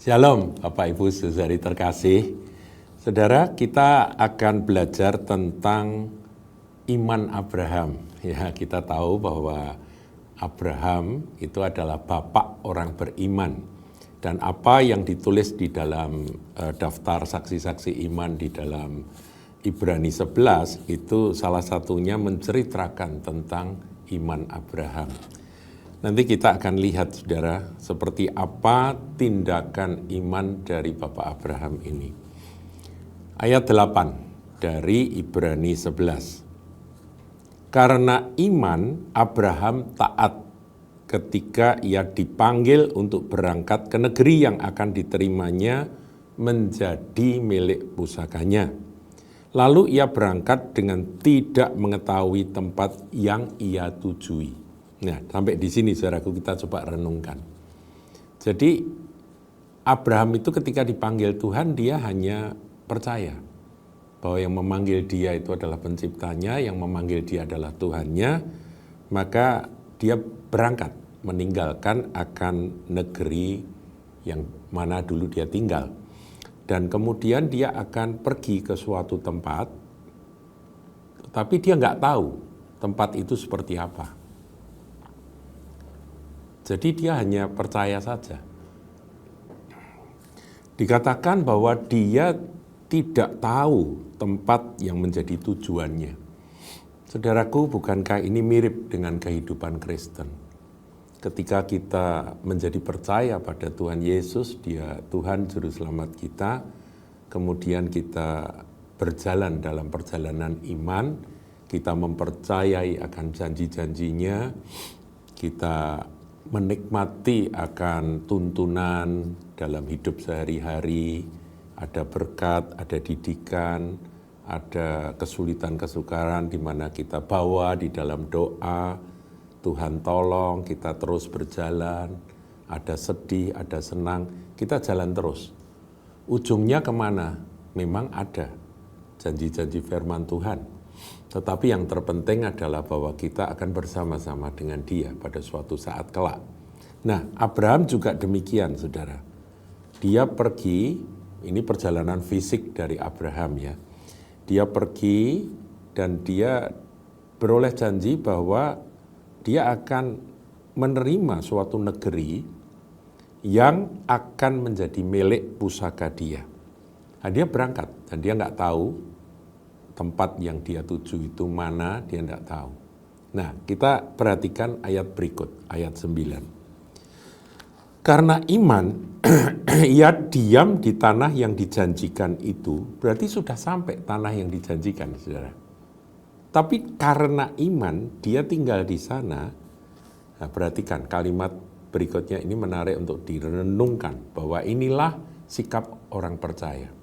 Shalom Bapak Ibu Saudari terkasih. Saudara, kita akan belajar tentang iman Abraham. Ya, kita tahu bahwa Abraham itu adalah bapak orang beriman. Dan apa yang ditulis di dalam daftar saksi-saksi iman di dalam Ibrani 11 itu salah satunya menceritakan tentang iman Abraham. Nanti kita akan lihat, saudara, seperti apa tindakan iman dari Bapak Abraham ini. Ayat 8 dari Ibrani 11. Karena iman, Abraham taat ketika ia dipanggil untuk berangkat ke negeri yang akan diterimanya menjadi milik pusakanya. Lalu ia berangkat dengan tidak mengetahui tempat yang ia tujui. Nah, sampai di sini saudaraku kita coba renungkan. Jadi Abraham itu ketika dipanggil Tuhan, dia hanya percaya bahwa yang memanggil dia itu adalah penciptanya, yang memanggil dia adalah Tuhannya, maka dia berangkat meninggalkan akan negeri yang mana dulu dia tinggal. Dan kemudian dia akan pergi ke suatu tempat, tapi dia nggak tahu tempat itu seperti apa. Jadi dia hanya percaya saja. Dikatakan bahwa dia tidak tahu tempat yang menjadi tujuannya. Saudaraku, bukankah ini mirip dengan kehidupan Kristen? Ketika kita menjadi percaya pada Tuhan Yesus, Dia Tuhan Juru Selamat kita, kemudian kita berjalan dalam perjalanan iman, kita mempercayai akan janji-janjinya, kita menikmati akan tuntunan dalam hidup sehari-hari, ada berkat, ada didikan, ada kesulitan kesukaran di mana kita bawa di dalam doa, Tuhan tolong, kita terus berjalan, ada sedih, ada senang, kita jalan terus. Ujungnya kemana? Memang ada janji-janji firman Tuhan. Tetapi yang terpenting adalah bahwa kita akan bersama-sama dengan Dia pada suatu saat kelak. Nah, Abraham juga demikian, saudara. Dia pergi, ini perjalanan fisik dari Abraham ya. Dia pergi dan dia beroleh janji bahwa dia akan menerima suatu negeri yang akan menjadi milik pusaka dia. Nah, dia berangkat dan dia nggak tahu tempat yang dia tuju itu mana, dia tidak tahu. Nah, kita perhatikan ayat berikut, ayat 9. Karena iman, ia diam di tanah yang dijanjikan itu, berarti sudah sampai tanah yang dijanjikan, saudara. Tapi karena iman, dia tinggal di sana. Nah, perhatikan kalimat berikutnya ini menarik untuk direnungkan, bahwa inilah sikap orang percaya.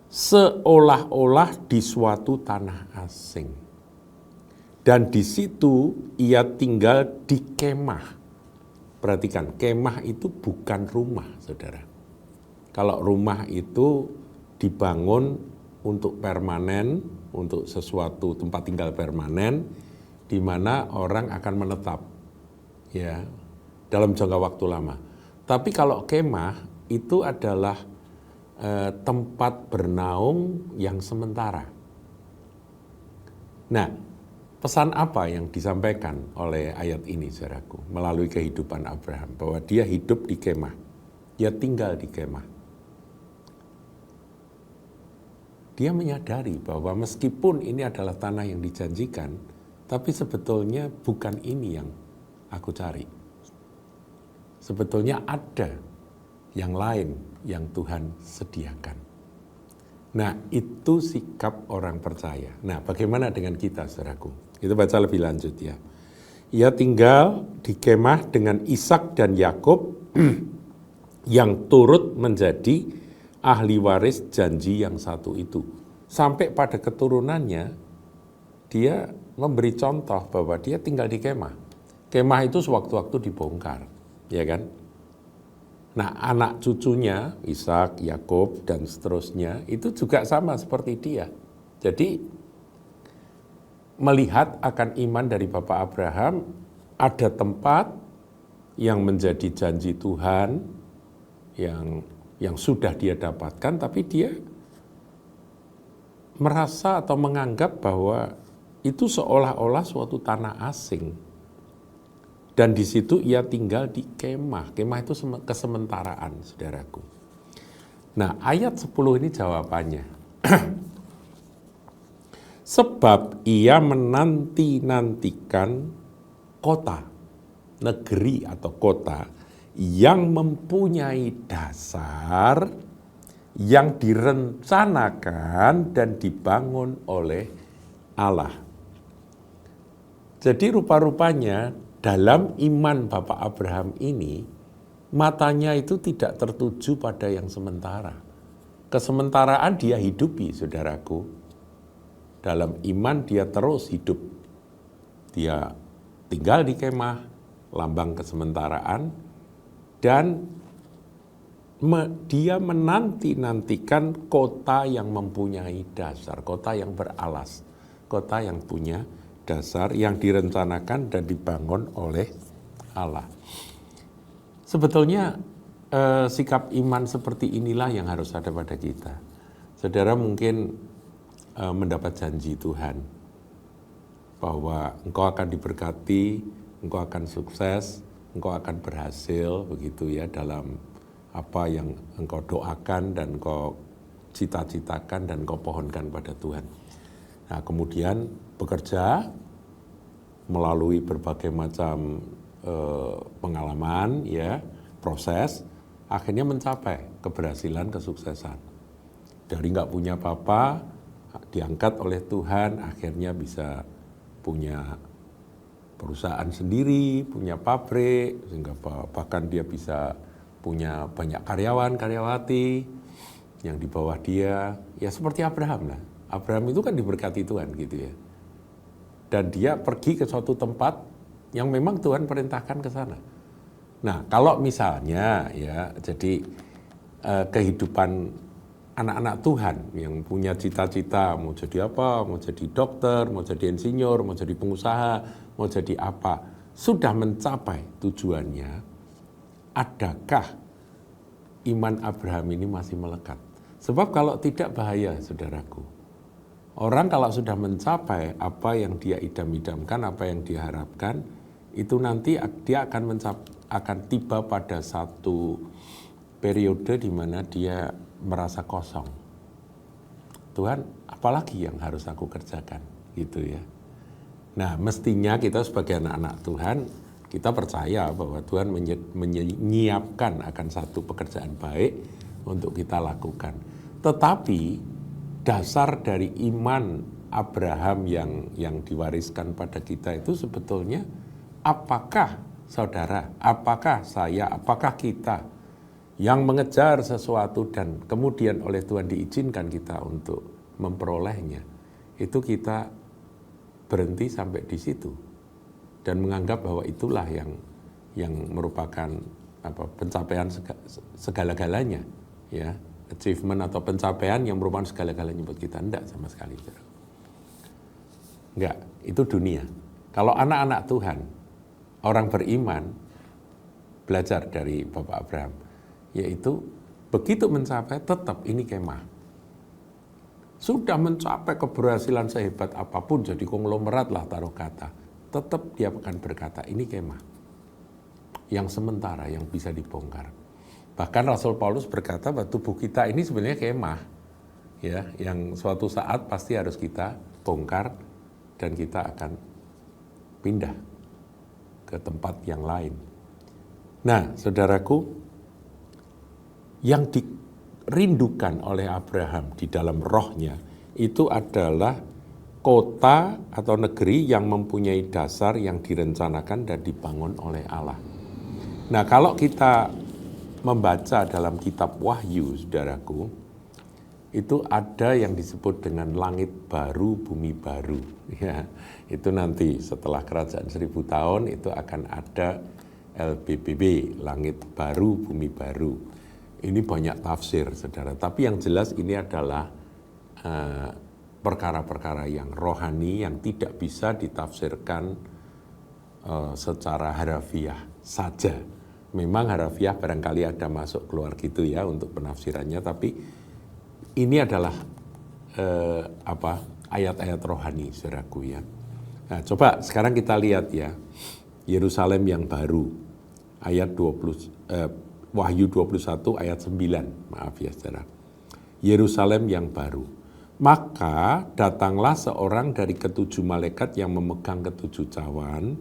Seolah-olah di suatu tanah asing. Dan di situ ia tinggal di kemah. Perhatikan, kemah itu bukan rumah, saudara. Kalau rumah itu dibangun untuk permanen, untuk sesuatu tempat tinggal permanen, di mana orang akan menetap, ya, dalam jangka waktu lama. Tapi kalau kemah itu adalah tempat bernaung yang sementara. Nah, pesan apa yang disampaikan oleh ayat ini, saudaraku, melalui kehidupan Abraham, bahwa dia hidup di kemah, dia tinggal di kemah. Dia menyadari bahwa meskipun ini adalah tanah yang dijanjikan, tapi sebetulnya bukan ini yang aku cari. Sebetulnya ada yang lain yang Tuhan sediakan. Nah, itu sikap orang percaya. Nah, bagaimana dengan kita, saudaraku? Kita baca lebih lanjut ya. Ia tinggal di kemah dengan Ishak dan Yakub yang turut menjadi ahli waris janji yang satu itu. Sampai pada keturunannya, dia memberi contoh bahwa dia tinggal di kemah. Kemah itu sewaktu-waktu dibongkar, ya kan? Nah, anak cucunya, Ishak, Yakub, dan seterusnya, itu juga sama seperti dia. Jadi, melihat akan iman dari Bapak Abraham, ada tempat yang menjadi janji Tuhan, yang sudah dia dapatkan, tapi dia merasa atau menganggap bahwa itu seolah-olah suatu tanah asing. Dan di situ ia tinggal di kemah. Kemah itu kesementaraan, saudaraku. Nah, ayat 10 ini jawabannya. Sebab ia menanti-nantikan kota, negeri atau kota yang mempunyai dasar, yang direncanakan dan dibangun oleh Allah. Jadi rupa-rupanya dalam iman Bapak Abraham ini, matanya itu tidak tertuju pada yang sementara. Kesementaraan dia hidupi, saudaraku. Dalam iman dia terus hidup. Dia tinggal di kemah, lambang kesementaraan, dan dia menanti-nantikan kota yang mempunyai dasar, kota yang beralas, kota yang punya dasar, yang direncanakan dan dibangun oleh Allah. Sebetulnya sikap iman seperti inilah yang harus ada pada kita. Saudara mungkin mendapat janji Tuhan bahwa engkau akan diberkati, engkau akan sukses, engkau akan berhasil, begitu ya, dalam apa yang engkau doakan dan engkau cita-citakan dan engkau pohonkan pada Tuhan. Nah, kemudian bekerja melalui berbagai macam pengalaman, ya, proses, akhirnya mencapai keberhasilan, kesuksesan. Dari nggak punya apa-apa, diangkat oleh Tuhan, akhirnya bisa punya perusahaan sendiri, punya pabrik, sehingga bahkan dia bisa punya banyak karyawan, karyawati yang di bawah dia. Ya seperti Abraham lah. Abraham itu kan diberkati Tuhan gitu ya. Dan dia pergi ke suatu tempat yang memang Tuhan perintahkan ke sana. Nah, kalau misalnya ya, jadi kehidupan anak-anak Tuhan yang punya cita-cita mau jadi apa, mau jadi dokter, mau jadi insinyur, mau jadi pengusaha, mau jadi apa, sudah mencapai tujuannya, adakah iman Abraham ini masih melekat? Sebab kalau tidak bahaya, saudaraku. Orang kalau sudah mencapai apa yang dia idam-idamkan, apa yang dia harapkan, itu nanti dia akan tiba pada satu periode di mana dia merasa kosong. Tuhan, apalagi yang harus aku kerjakan, gitu ya. Nah, mestinya kita sebagai anak-anak Tuhan, kita percaya bahwa Tuhan menyiapkan akan satu pekerjaan baik untuk kita lakukan. Tetapi dasar dari iman Abraham yang diwariskan pada kita itu sebetulnya, apakah saudara, apakah saya, apakah kita yang mengejar sesuatu dan kemudian oleh Tuhan diizinkan kita untuk memperolehnya, itu kita berhenti sampai di situ dan menganggap bahwa itulah yang merupakan pencapaian segala-galanya, ya, achievement atau pencapaian yang merupakan segala-galanya buat kita. Enggak sama sekali. Enggak, itu dunia. Kalau anak-anak Tuhan, orang beriman, belajar dari Bapak Abraham, yaitu begitu mencapai tetap ini kemah. Sudah mencapai keberhasilan sehebat apapun, jadi konglomerat lah taruh kata, tetap dia akan berkata ini kemah yang sementara, yang bisa dibongkar. Bahkan Rasul Paulus berkata bahwa tubuh kita ini sebenarnya kemah, ya, yang suatu saat pasti harus kita bongkar dan kita akan pindah ke tempat yang lain. Nah, saudaraku, yang dirindukan oleh Abraham di dalam rohnya itu adalah kota atau negeri yang mempunyai dasar yang direncanakan dan dibangun oleh Allah. Nah, kalau kita membaca dalam kitab Wahyu, saudaraku, itu ada yang disebut dengan langit baru, bumi baru. Ya, itu nanti setelah kerajaan 1000 tahun itu akan ada LBBB, langit baru, bumi baru. Ini banyak tafsir, saudara. Tapi yang jelas ini adalah perkara-perkara yang rohani yang tidak bisa ditafsirkan secara harafiah saja. Memang harafiah barangkali ada masuk keluar gitu ya untuk penafsirannya, tapi ini adalah ayat-ayat rohani, saudaraku ya. Nah, coba sekarang kita lihat ya, Yerusalem yang baru, ayat 20, Wahyu 21 ayat 9, maaf ya saudara. Yerusalem yang baru. Maka datanglah seorang dari ketujuh malaikat yang memegang ketujuh cawan,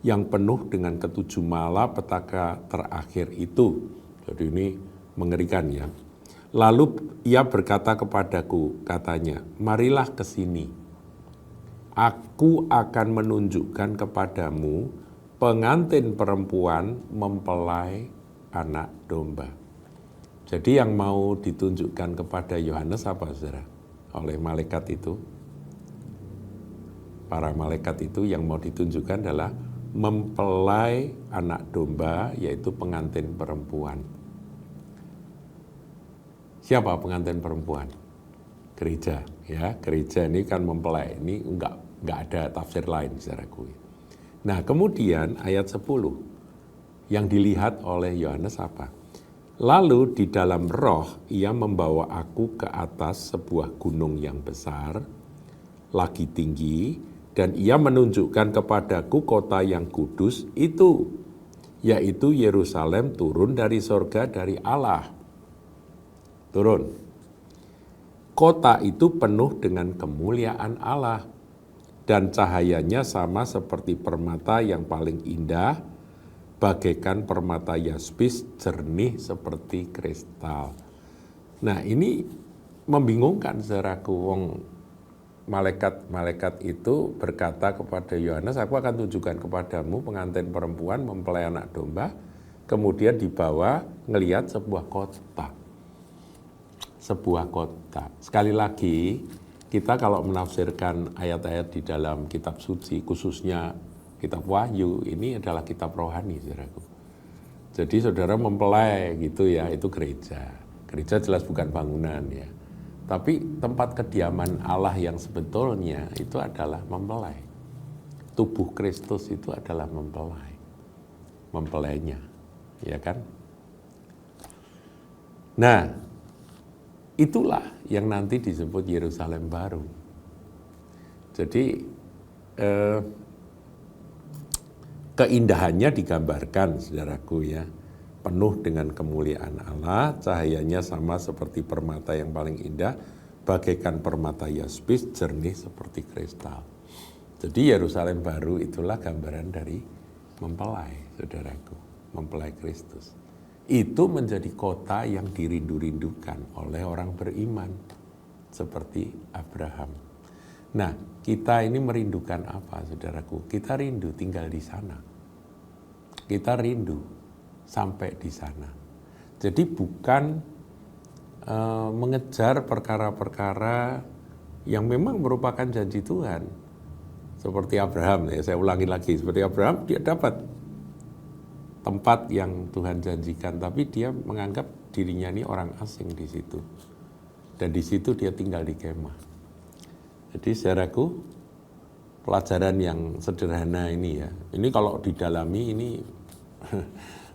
yang penuh dengan ketujuh malapetaka terakhir itu. Jadi ini mengerikan ya. Lalu ia berkata kepadaku, katanya, marilah ke sini. Aku akan menunjukkan kepadamu pengantin perempuan mempelai anak domba. Jadi yang mau ditunjukkan kepada Yohanes apa, saudara? Oleh malaikat itu. Para malaikat itu yang mau ditunjukkan adalah mempelai anak domba, yaitu pengantin perempuan. Siapa pengantin perempuan? Gereja, ya. Gereja ini kan mempelai. Ini enggak ada tafsir lain, saudaraku. Nah, kemudian ayat 10 yang dilihat oleh Yohanes apa? Lalu di dalam roh ia membawa aku ke atas sebuah gunung yang besar, lagi tinggi, dan ia menunjukkan kepadaku kota yang kudus itu, yaitu Yerusalem turun dari sorga dari Allah. Turun. Kota itu penuh dengan kemuliaan Allah, dan cahayanya sama seperti permata yang paling indah, bagaikan permata yaspis jernih seperti kristal. Nah, ini membingungkan, saudaraku. Wong malaikat itu berkata kepada Yohanes, aku akan tunjukkan kepadamu pengantin perempuan mempelai anak domba, kemudian dibawa ngelihat sebuah kota. Sebuah kota. Sekali lagi, kita kalau menafsirkan ayat-ayat di dalam kitab suci, khususnya kitab Wahyu, ini adalah kitab rohani, saudaraku. Jadi saudara mempelai gitu ya, itu gereja. Gereja jelas bukan bangunan ya. Tapi tempat kediaman Allah yang sebetulnya itu adalah mempelai. Tubuh Kristus itu adalah mempelai. Mempelainya, ya kan? Nah, itulah yang nanti disebut Yerusalem baru. Jadi keindahannya digambarkan, saudaraku ya. Penuh dengan kemuliaan Allah, cahayanya sama seperti permata yang paling indah, bagaikan permata yaspis, jernih seperti kristal. Jadi Yerusalem baru itulah gambaran dari mempelai, saudaraku, mempelai Kristus. Itu menjadi kota yang dirindu-rindukan oleh orang beriman, seperti Abraham. Nah, kita ini merindukan apa, saudaraku? Kita rindu tinggal di sana. Kita rindu sampai di sana. Jadi bukan mengejar perkara-perkara yang memang merupakan janji Tuhan. Seperti Abraham, ya saya ulangi lagi, seperti Abraham dia dapat tempat yang Tuhan janjikan, tapi dia menganggap dirinya ini orang asing di situ. Dan di situ dia tinggal di kemah. Jadi saudaraku, pelajaran yang sederhana ini ya, ini kalau didalami ini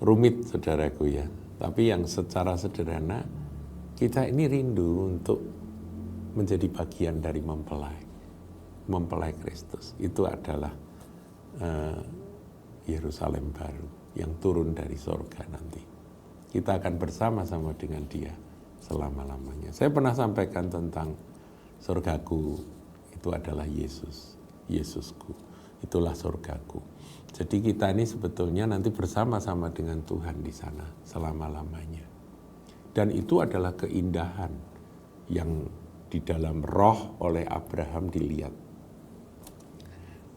rumit, saudaraku ya. Tapi yang secara sederhana, kita ini rindu untuk menjadi bagian dari mempelai Kristus. Itu adalah Yerusalem baru yang turun dari sorga nanti. Kita akan bersama-sama dengan dia selama-lamanya. Saya pernah sampaikan tentang sorgaku, itu adalah Yesus. Yesusku, itulah sorgaku. Jadi kita ini sebetulnya nanti bersama-sama dengan Tuhan di sana selama-lamanya. Dan itu adalah keindahan yang di dalam roh oleh Abraham dilihat.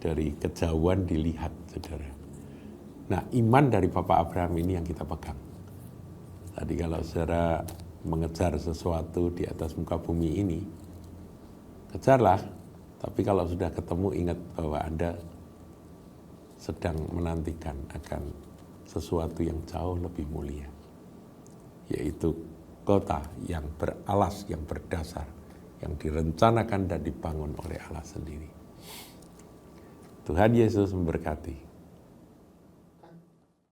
Dari kejauhan dilihat, saudara. Nah, iman dari Bapak Abraham ini yang kita pegang. Tadi kalau saudara mengejar sesuatu di atas muka bumi ini, kejarlah. Tapi kalau sudah ketemu, ingat bahwa Anda sedang menantikan akan sesuatu yang jauh lebih mulia, yaitu kota yang beralas, yang berdasar, yang direncanakan dan dibangun oleh Allah sendiri. Tuhan Yesus memberkati.